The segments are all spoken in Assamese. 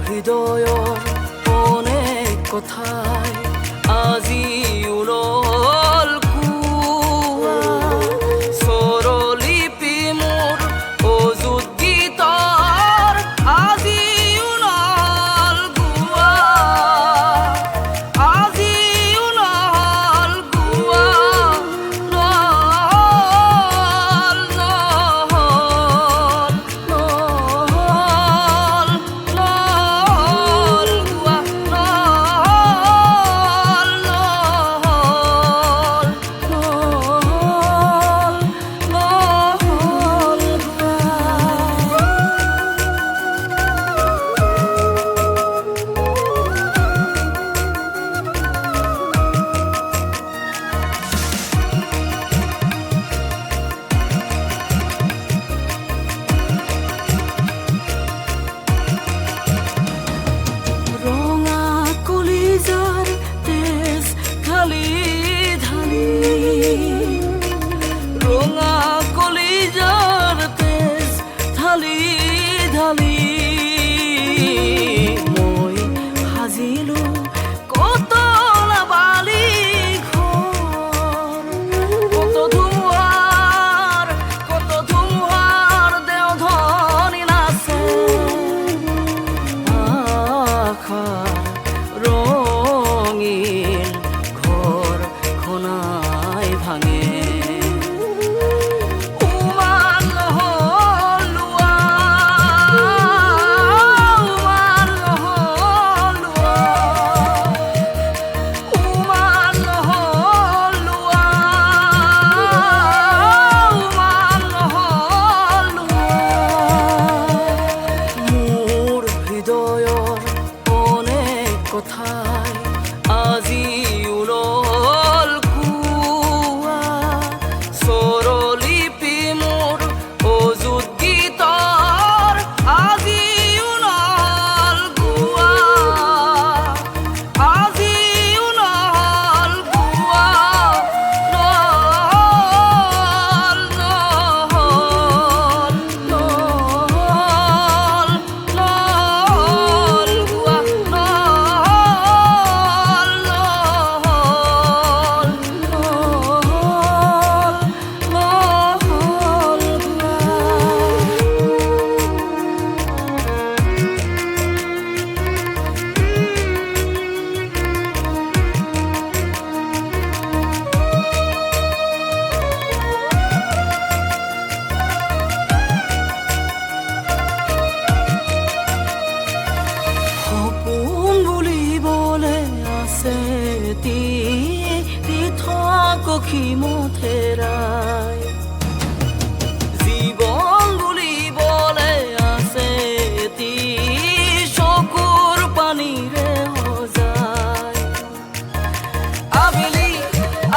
হৃদয়ৰ অনেক কথাই আজি ওলল কোৱা স্বৰলিপি মোৰ অযুত গীতৰ আজি ওলল গোৱা আজি ওলল গোৱা ৰঙা কলিজাৰ তেজ ঢালি ঢালি মই সাজিলো কত নাবালি ঘৰ কত ধুমুহাৰ দেওধনী নাচে আশাৰ ৰঙীন ঘৰ খনাই ভাঙে কথাই আজি ওলল কোৱা স্বৰলিপি মোৰ অযুত গীতৰ আজি ওলল গোৱা আজি ওলল গোৱা মথেৰাই জীৱন বুলিবলে আছে চকুৰ পানীৰে সজাই আবেলি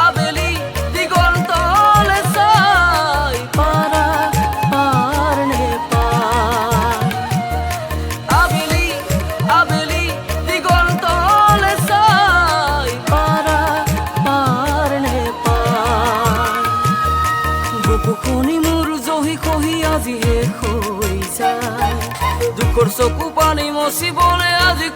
আবেলি দিগন্তলে চাই পাৰা পাৰ নেপায় আবেলি আবেলি দিগন্তলে চাই পাৰা পাৰ নেপায় বুকুখনি মোৰ জহি খহি আজি শেষ হৈ যায় দুখৰ চকু পানী মচিবলে আজি